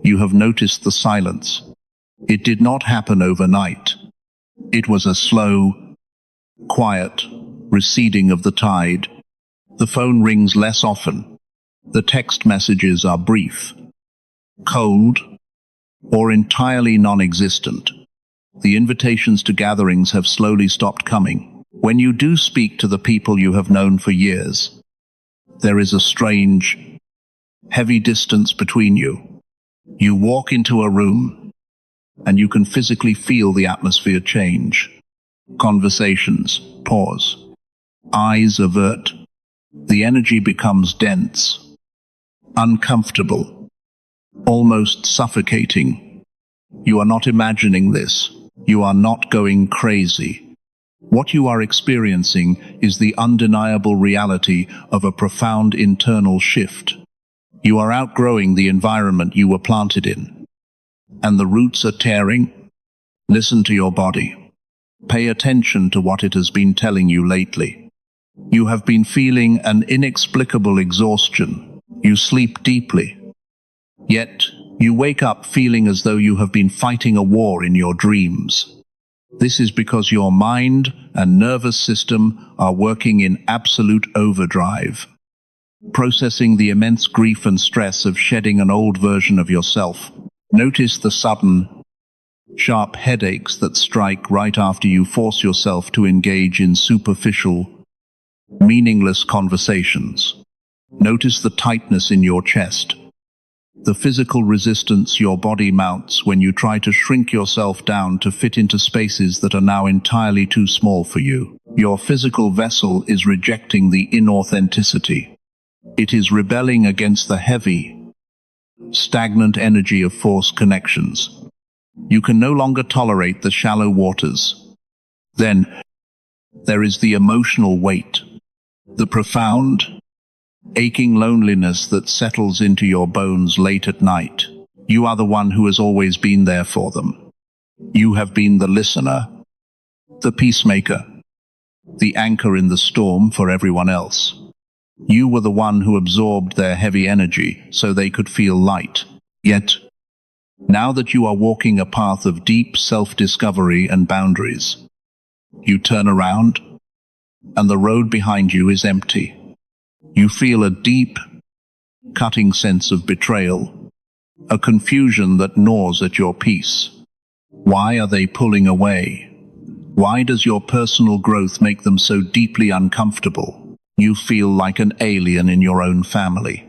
You have noticed the silence. It did not happen overnight. It was a slow, quiet receding of the tide. The phone rings less often. The text messages are brief, cold, or entirely non-existent. The invitations to gatherings have slowly stopped coming. When you do speak to the people you have known for years, there is a strange, heavy distance between you. You walk into a room, and you can physically feel the atmosphere change. Conversations pause. Eyes avert. The energy becomes dense, uncomfortable, almost suffocating. You are not imagining this. You are not going crazy. What you are experiencing is the undeniable reality of a profound internal shift. You are outgrowing the environment you were planted in, and the roots are tearing. Listen to your body. Pay attention to what it has been telling you lately. You have been feeling an inexplicable exhaustion. You sleep deeply. Yet, you wake up feeling as though you have been fighting a war in your dreams. This is because your mind and nervous system are working in absolute overdrive, processing the immense grief and stress of shedding an old version of yourself. Notice the sudden, sharp headaches that strike right after you force yourself to engage in superficial, meaningless conversations. Notice the tightness in your chest, the physical resistance your body mounts when you try to shrink yourself down to fit into spaces that are now entirely too small for you. Your physical vessel is rejecting the inauthenticity. It is rebelling against the heavy, stagnant energy of forced connections. You can no longer tolerate the shallow waters. Then, there is the emotional weight, the profound, aching loneliness that settles into your bones late at night. You are the one who has always been there for them. You have been the listener, the peacemaker, the anchor in the storm for everyone else. You were the one who absorbed their heavy energy so they could feel light. Yet, now that you are walking a path of deep self-discovery and boundaries, you turn around, and the road behind you is empty. You feel a deep, cutting sense of betrayal, a confusion that gnaws at your peace. Why are they pulling away? Why does your personal growth make them so deeply uncomfortable? You feel like an alien in your own family,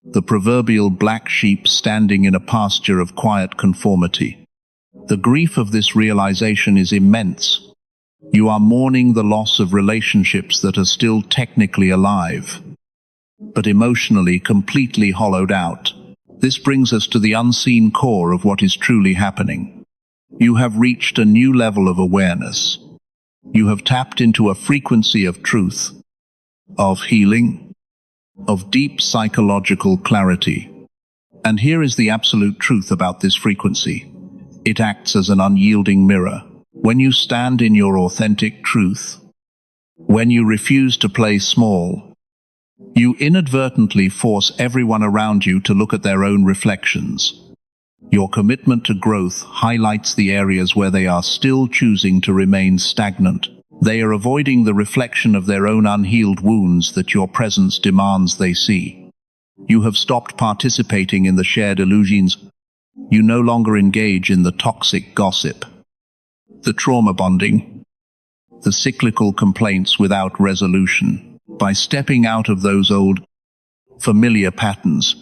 the proverbial black sheep standing in a pasture of quiet conformity. The grief of this realization is immense. You are mourning the loss of relationships that are still technically alive, but emotionally completely hollowed out. This brings us to the unseen core of what is truly happening. You have reached a new level of awareness. You have tapped into a frequency of truth, of healing, of deep psychological clarity. And here is the absolute truth about this frequency. It acts as an unyielding mirror. When you stand in your authentic truth, when you refuse to play small, you inadvertently force everyone around you to look at their own reflections. Your commitment to growth highlights the areas where they are still choosing to remain stagnant. They are avoiding the reflection of their own unhealed wounds that your presence demands they see. You have stopped participating in the shared illusions. You no longer engage in the toxic gossip, the trauma bonding, the cyclical complaints without resolution. By stepping out of those old, familiar patterns,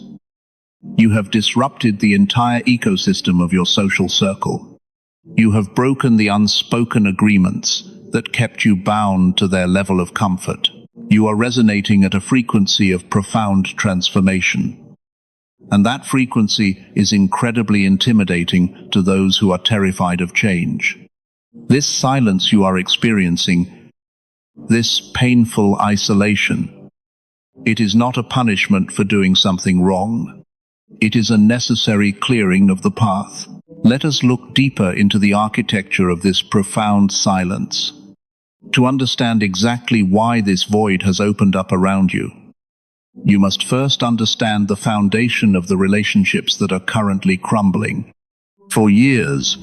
you have disrupted the entire ecosystem of your social circle. You have broken the unspoken agreements that kept you bound to their level of comfort. You are resonating at a frequency of profound transformation. And that frequency is incredibly intimidating to those who are terrified of change. This silence you are experiencing, this painful isolation, it is not a punishment for doing something wrong. It is a necessary clearing of the path. Let us look deeper into the architecture of this profound silence, to understand exactly why this void has opened up around you. You must first understand the foundation of the relationships that are currently crumbling. For years,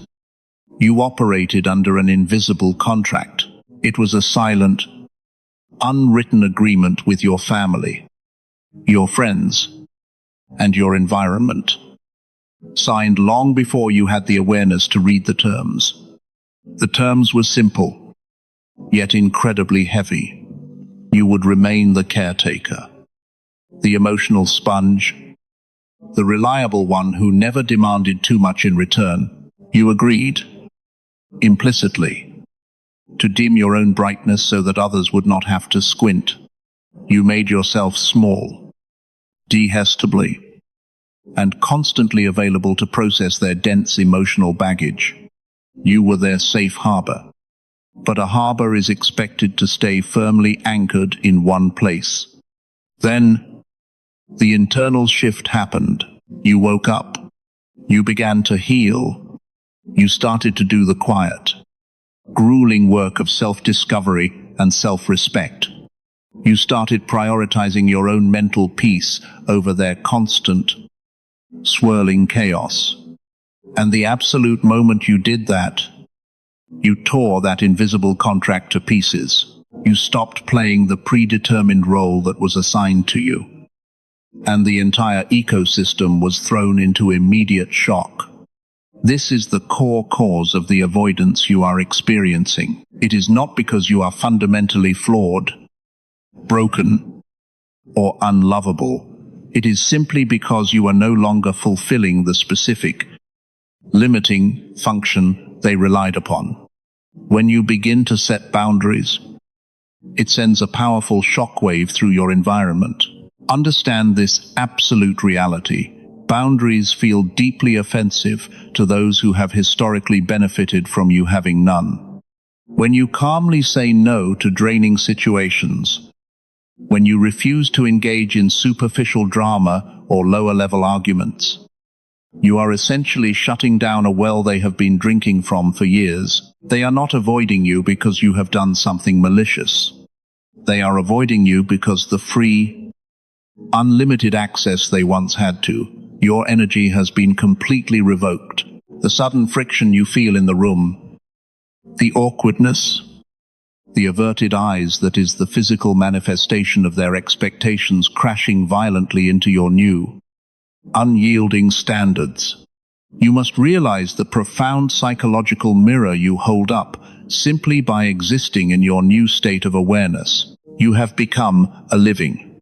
you operated under an invisible contract. It was a silent, unwritten agreement with your family, your friends, and your environment, signed long before you had the awareness to read the terms. The terms were simple, yet incredibly heavy. You would remain the caretaker, the emotional sponge, the reliable one who never demanded too much in return. You agreed, implicitly, to dim your own brightness so that others would not have to squint. You made yourself small, detestably, and constantly available to process their dense emotional baggage. You were their safe harbor. But a harbor is expected to stay firmly anchored in one place. Then, the internal shift happened. You woke up. You began to heal. You started to do the quiet, grueling work of self-discovery and self-respect. You started prioritizing your own mental peace over their constant, swirling chaos. And the absolute moment you did that, you tore that invisible contract to pieces. You stopped playing the predetermined role that was assigned to you. And the entire ecosystem was thrown into immediate shock. This is the core cause of the avoidance you are experiencing. It is not because you are fundamentally flawed, broken, or unlovable. It is simply because you are no longer fulfilling the specific, limiting function they relied upon. When you begin to set boundaries, it sends a powerful shockwave through your environment. Understand this absolute reality. Boundaries feel deeply offensive to those who have historically benefited from you having none. When you calmly say no to draining situations, when you refuse to engage in superficial drama or lower-level arguments, you are essentially shutting down a well they have been drinking from for years. They are not avoiding you because you have done something malicious. They are avoiding you because the free, unlimited access they once had to your energy has been completely revoked. The sudden friction you feel in the room, the awkwardness, the averted eyes that is the physical manifestation of their expectations crashing violently into your new, unyielding standards. You must realize the profound psychological mirror you hold up simply by existing in your new state of awareness. You have become a living,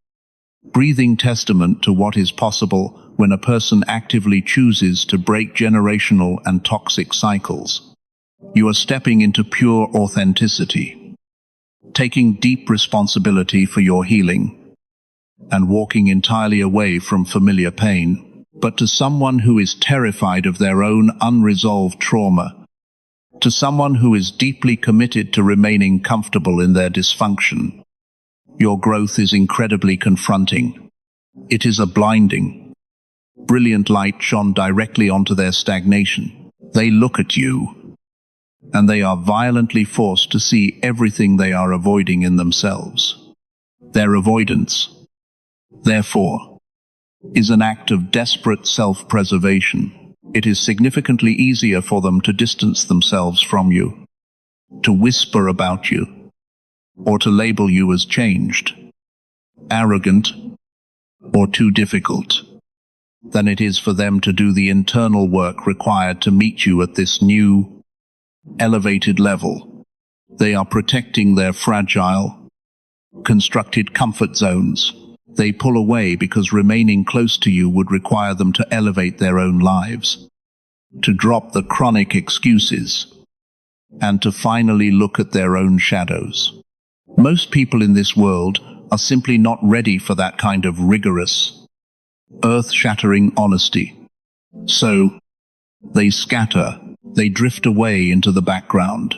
breathing testament to what is possible when a person actively chooses to break generational and toxic cycles. You are stepping into pure authenticity, taking deep responsibility for your healing, and walking entirely away from familiar pain. But to someone who is terrified of their own unresolved trauma, to someone who is deeply committed to remaining comfortable in their dysfunction, your growth is incredibly confronting. It is a blinding, brilliant light shone directly onto their stagnation. They look at you, and they are violently forced to see everything they are avoiding in themselves. Their avoidance, therefore, is an act of desperate self-preservation. It is significantly easier for them to distance themselves from you, to whisper about you, or to label you as changed, arrogant, or too difficult, than it is for them to do the internal work required to meet you at this new, elevated level. They are protecting their fragile, constructed comfort zones. They pull away because remaining close to you would require them to elevate their own lives, to drop the chronic excuses, and to finally look at their own shadows. Most people in this world are simply not ready for that kind of rigorous, earth-shattering honesty. So, they scatter, they drift away into the background.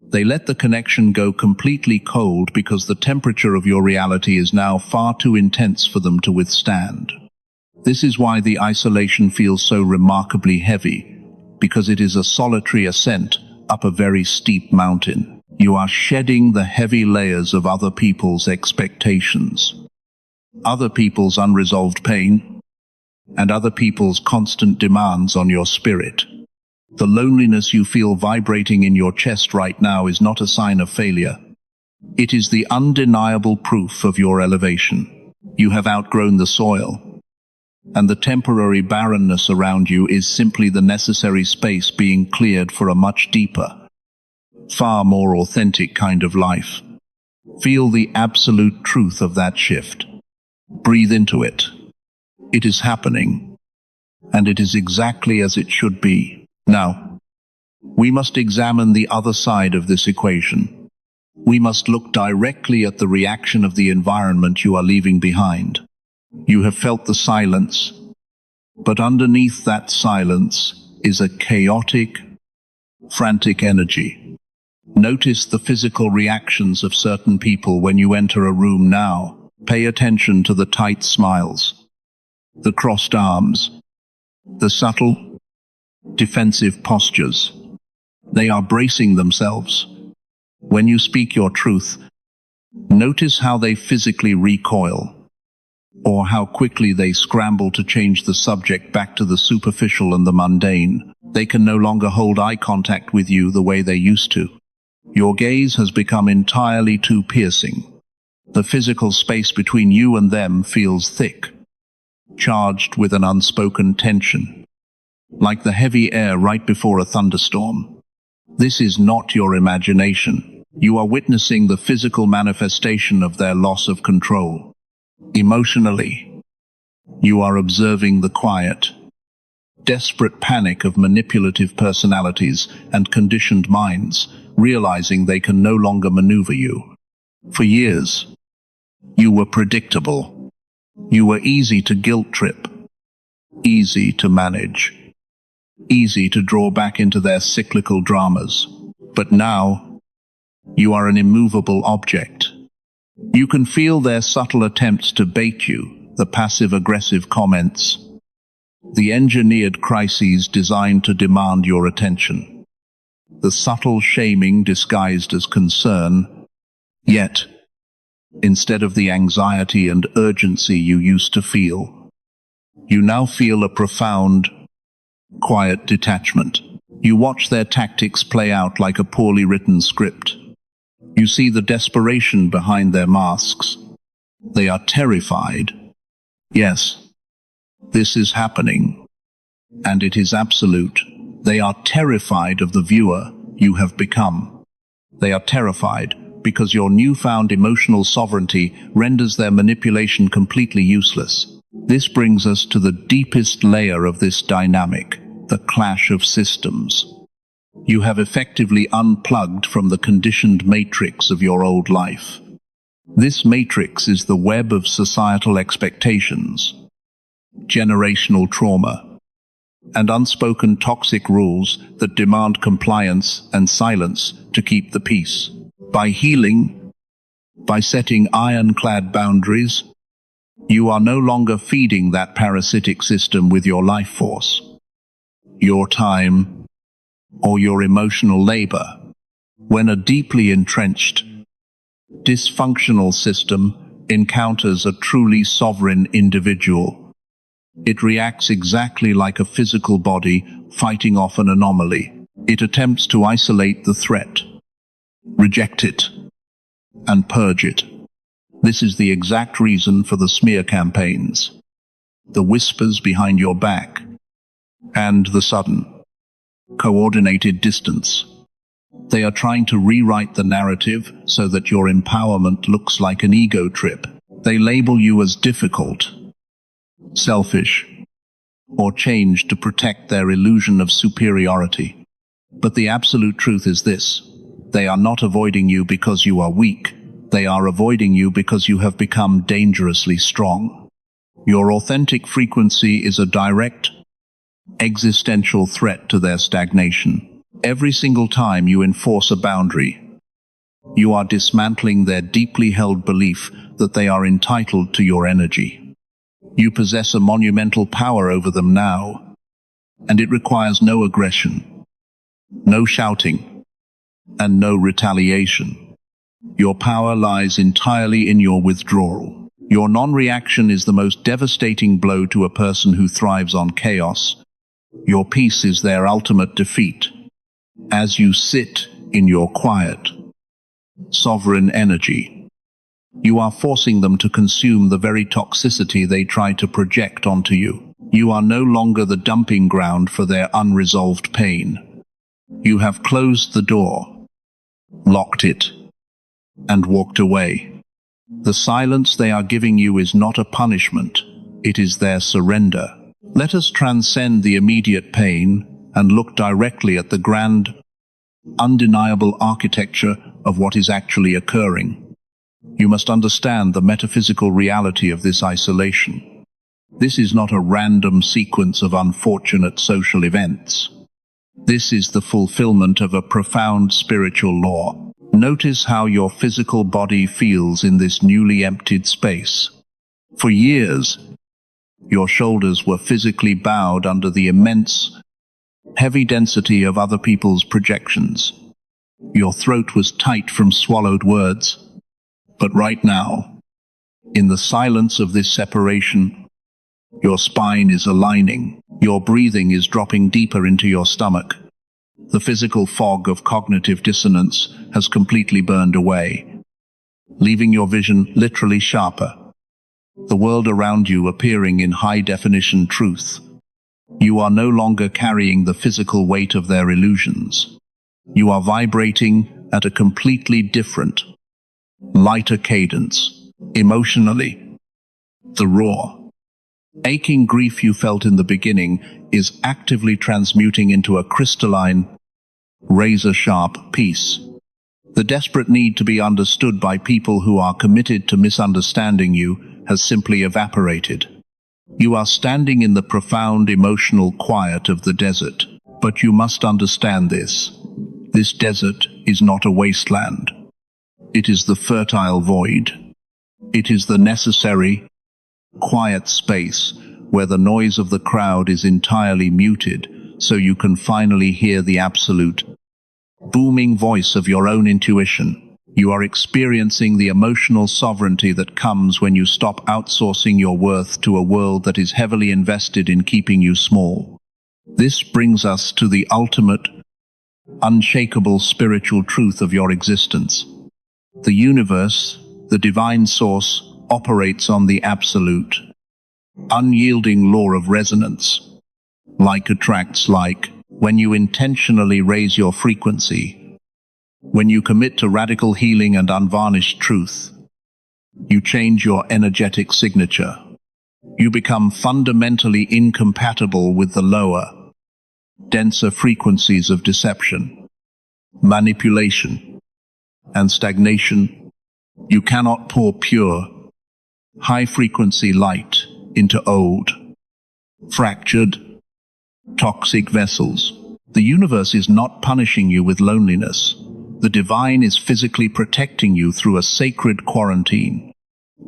They let the connection go completely cold because the temperature of your reality is now far too intense for them to withstand. This is why the isolation feels so remarkably heavy, because it is a solitary ascent up a very steep mountain. You are shedding the heavy layers of other people's expectations. other people's unresolved pain, and other people's constant demands on your spirit. The loneliness you feel vibrating in your chest right now is not a sign of failure. It is the undeniable proof of your elevation. You have outgrown the soil, and the temporary barrenness around you is simply the necessary space being cleared for a much deeper, far more authentic kind of life. Feel the absolute truth of that shift. Breathe into it. It is happening, and it is exactly as it should be. Now, we must examine the other side of this equation. We must look directly at the reaction of the environment you are leaving behind. You have felt the silence, but underneath that silence is a chaotic, frantic energy. Notice the physical reactions of certain people when you enter a room now. Pay attention to the tight smiles, the crossed arms, the subtle, defensive postures. They are bracing themselves. When you speak your truth, notice how they physically recoil, or how quickly they scramble to change the subject back to the superficial and the mundane. They can no longer hold eye contact with you the way they used to. Your gaze has become entirely too piercing. The physical space between you and them feels thick, charged with an unspoken tension, like the heavy air right before a thunderstorm. This is not your imagination. You are witnessing the physical manifestation of their loss of control. Emotionally, you are observing the quiet, desperate panic of manipulative personalities and conditioned minds, realizing they can no longer maneuver you. For years, you were predictable. You were easy to guilt trip, easy to manage, easy to draw back into their cyclical dramas. But now, you are an immovable object. You can feel their subtle attempts to bait you, the passive-aggressive comments, the engineered crises designed to demand your attention, the subtle shaming disguised as concern. Yet, instead of the anxiety and urgency you used to feel, you now feel a profound, quiet detachment. You watch their tactics play out like a poorly written script. You see the desperation behind their masks. They are terrified. Yes, this is happening, and it is absolute. They are terrified of the viewer you have become. They are terrified because your newfound emotional sovereignty renders their manipulation completely useless. This brings us to the deepest layer of this dynamic, the clash of systems. You have effectively unplugged from the conditioned matrix of your old life. This matrix is the web of societal expectations, generational trauma, and unspoken toxic rules that demand compliance and silence to keep the peace. By healing, by setting ironclad boundaries, you are no longer feeding that parasitic system with your life force, your time, or your emotional labor. When a deeply entrenched, dysfunctional system encounters a truly sovereign individual, it reacts exactly like a physical body fighting off an anomaly. It attempts to isolate the threat, reject it, and purge it. This is the exact reason for the smear campaigns, the whispers behind your back, and the sudden, coordinated distance. They are trying to rewrite the narrative so that your empowerment looks like an ego trip. They label you as difficult, selfish, or changed to protect their illusion of superiority. But the absolute truth is this: they are not avoiding you because you are weak. They are avoiding you because you have become dangerously strong. Your authentic frequency is a direct, existential threat to their stagnation. Every single time you enforce a boundary, you are dismantling their deeply held belief that they are entitled to your energy. You possess a monumental power over them now, and it requires no aggression, no shouting, and no retaliation. Your power lies entirely in your withdrawal. Your non-reaction is the most devastating blow to a person who thrives on chaos. Your peace is their ultimate defeat. As you sit in your quiet, sovereign energy, you are forcing them to consume the very toxicity they try to project onto you. You are no longer the dumping ground for their unresolved pain. You have closed the door, locked it, and walked away. The silence they are giving you is not a punishment, it is their surrender. Let us transcend the immediate pain and look directly at the grand, undeniable architecture of what is actually occurring. You must understand the metaphysical reality of this isolation. This is not a random sequence of unfortunate social events. This is the fulfillment of a profound spiritual law. Notice how your physical body feels in this newly emptied space. For years, your shoulders were physically bowed under the immense, heavy density of other people's projections. Your throat was tight from swallowed words. But right now, in the silence of this separation, your spine is aligning. Your breathing is dropping deeper into your stomach. The physical fog of cognitive dissonance has completely burned away, leaving your vision literally sharper. The world around you appearing in high-definition truth. You are no longer carrying the physical weight of their illusions. You are vibrating at a completely different, lighter cadence. Emotionally, the raw, aching grief you felt in the beginning is actively transmuting into a crystalline, razor-sharp peace. The desperate need to be understood by people who are committed to misunderstanding you has simply evaporated. You are standing in the profound emotional quiet of the desert, but you must understand this. This desert is not a wasteland. It is the fertile void. It is the necessary, quiet space where the noise of the crowd is entirely muted, so you can finally hear the absolute, booming voice of your own intuition. You are experiencing the emotional sovereignty that comes when you stop outsourcing your worth to a world that is heavily invested in keeping you small. This brings us to the ultimate, unshakable spiritual truth of your existence. The universe, the divine source, operates on the absolute, unyielding law of resonance. Like attracts like. When you intentionally raise your frequency, when you commit to radical healing and unvarnished truth, you change your energetic signature. You become fundamentally incompatible with the lower, denser frequencies of deception, manipulation, and stagnation. You cannot pour pure, high-frequency light into old, fractured, toxic vessels. The universe is not punishing you with loneliness. The divine is physically protecting you through a sacred quarantine.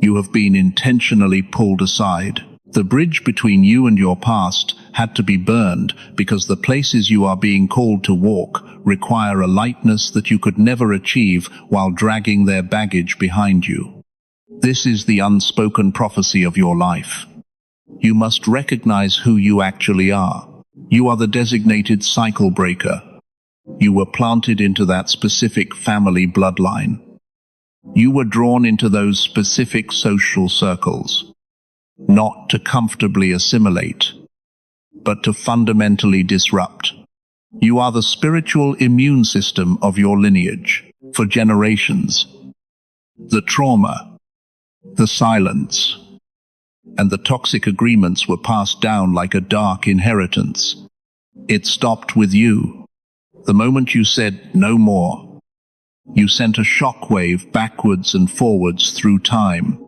You have been intentionally pulled aside. The bridge between you and your past had to be burned because the places you are being called to walk require a lightness that you could never achieve while dragging their baggage behind you. This is the unspoken prophecy of your life. You must recognize who you actually are. You are the designated cycle breaker. You were planted into that specific family bloodline. You were drawn into those specific social circles, not to comfortably assimilate, but to fundamentally disrupt. You are the spiritual immune system of your lineage. For generations, the trauma, the silence, and the toxic agreements were passed down like a dark inheritance. It stopped with you. The moment you said no more, you sent a shockwave backwards and forwards through time.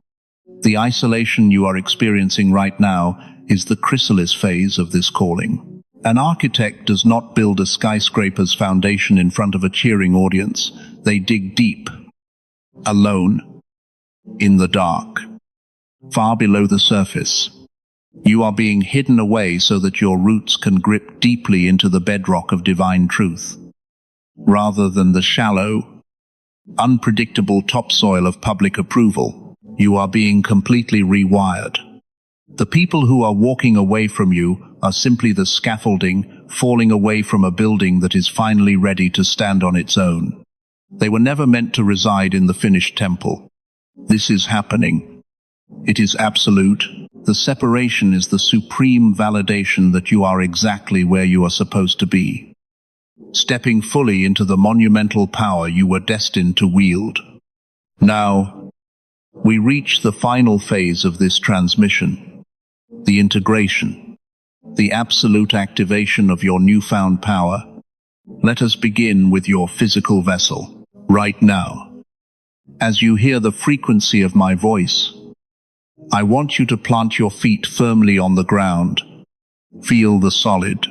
The isolation you are experiencing right now is the chrysalis phase of this calling. An architect does not build a skyscraper's foundation in front of a cheering audience. They dig deep, alone, in the dark, far below the surface. You are being hidden away so that your roots can grip deeply into the bedrock of divine truth, rather than the shallow, unpredictable topsoil of public approval. You are being completely rewired. The people who are walking away from you are simply the scaffolding falling away from a building that is finally ready to stand on its own. They were never meant to reside in the finished temple. This is happening. It is absolute. The separation is the supreme validation that you are exactly where you are supposed to be, stepping fully into the monumental power you were destined to wield. Now, we reach the final phase of this transmission, the integration, the absolute activation of your newfound power. Let us begin with your physical vessel, right now. As you hear the frequency of my voice, I want you to plant your feet firmly on the ground. Feel the solid,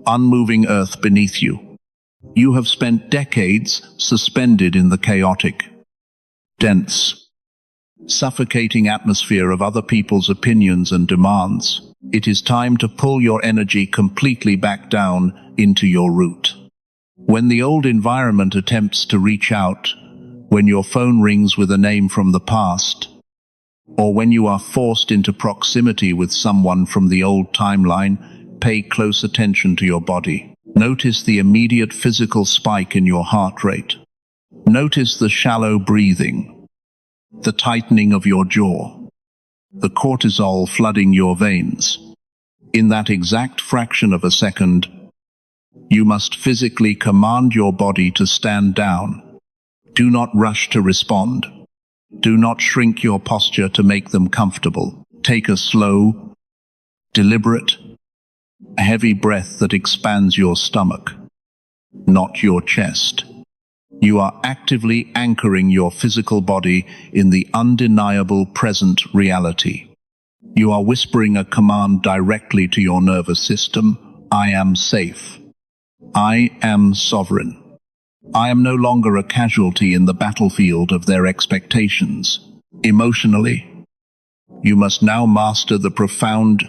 unmoving earth beneath you. You have spent decades suspended in the chaotic, dense, suffocating atmosphere of other people's opinions and demands. It is time to pull your energy completely back down into your root. When the old environment attempts to reach out, when your phone rings with a name from the past, or when you are forced into proximity with someone from the old timeline, pay close attention to your body. Notice the immediate physical spike in your heart rate. Notice the shallow breathing, the tightening of your jaw, the cortisol flooding your veins. In that exact fraction of a second, you must physically command your body to stand down. Do not rush to respond. Do not shrink your posture to make them comfortable. Take a slow, deliberate, heavy breath that expands your stomach, not your chest. You are actively anchoring your physical body in the undeniable present reality. You are whispering a command directly to your nervous system. I am safe. I am sovereign. I am no longer a casualty in the battlefield of their expectations. Emotionally, you must now master the profound,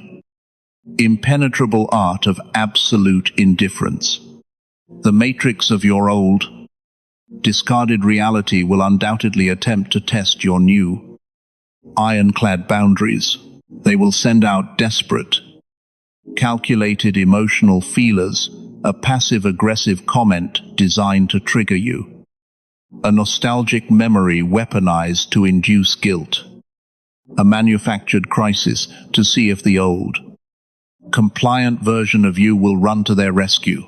impenetrable art of absolute indifference. The matrix of your old, discarded reality will undoubtedly attempt to test your new, ironclad boundaries. They will send out desperate, calculated emotional feelers, a passive-aggressive comment designed to trigger you, a nostalgic memory weaponized to induce guilt, a manufactured crisis to see if the old, compliant version of you will run to their rescue.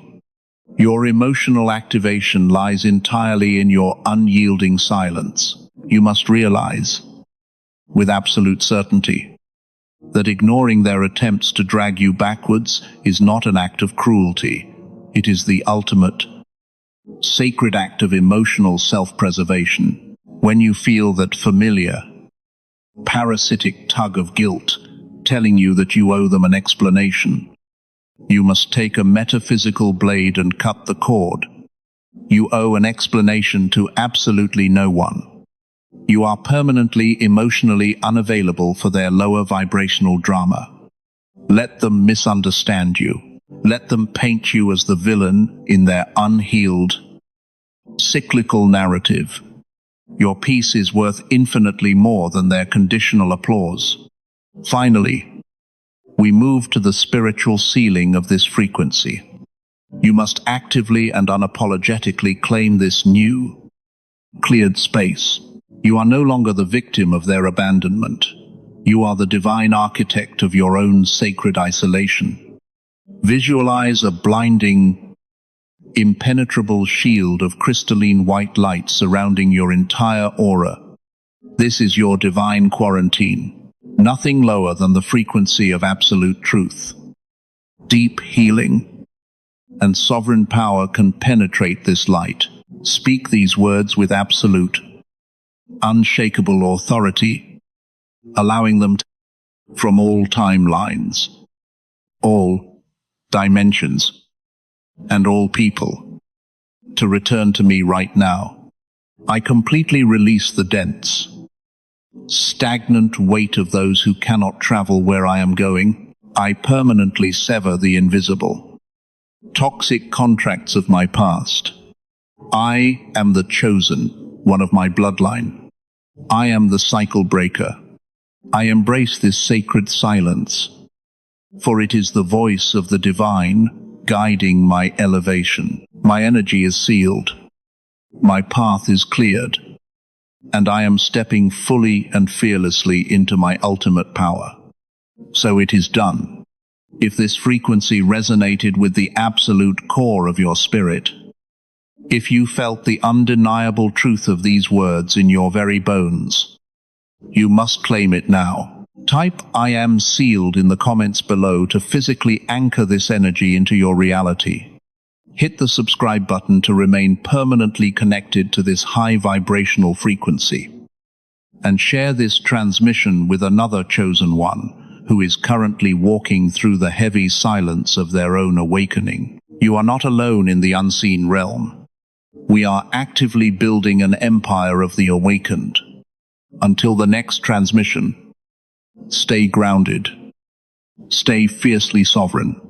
Your emotional activation lies entirely in your unyielding silence. You must realize, with absolute certainty, that ignoring their attempts to drag you backwards is not an act of cruelty. It is the ultimate, sacred act of emotional self-preservation. When you feel that familiar, parasitic tug of guilt telling you that you owe them an explanation, you must take a metaphysical blade and cut the cord. You owe an explanation to absolutely no one. You are permanently emotionally unavailable for their lower vibrational drama. Let them misunderstand you. Let them paint you as the villain in their unhealed, cyclical narrative. Your peace is worth infinitely more than their conditional applause. Finally, we move to the spiritual ceiling of this frequency. You must actively and unapologetically claim this new, cleared space. You are no longer the victim of their abandonment. You are the divine architect of your own sacred isolation. Visualize a blinding, impenetrable shield of crystalline white light surrounding your entire aura. This is your divine quarantine, nothing lower than the frequency of absolute truth. Deep healing and sovereign power can penetrate this light. Speak these words with absolute, unshakable authority, allowing them to, from all timelines, all dimensions, and all people, to return to me right now. I completely release the dense, stagnant weight of those who cannot travel where I am going. I permanently sever the invisible, toxic contracts of my past. I am the chosen one of my bloodline. I am the cycle breaker. I embrace this sacred silence, for it is the voice of the divine guiding my elevation. My energy is sealed. My path is cleared, and I am stepping fully and fearlessly into my ultimate power. So it is done. If this frequency resonated with the absolute core of your spirit, if you felt the undeniable truth of these words in your very bones, you must claim it now. Type "I am sealed" in the comments below to physically anchor this energy into your reality. Hit the subscribe button to remain permanently connected to this high vibrational frequency. And share this transmission with another chosen one who is currently walking through the heavy silence of their own awakening. You are not alone in the unseen realm. We are actively building an empire of the awakened. Until the next transmission, stay grounded, stay fiercely sovereign,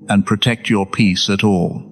and protect your peace at all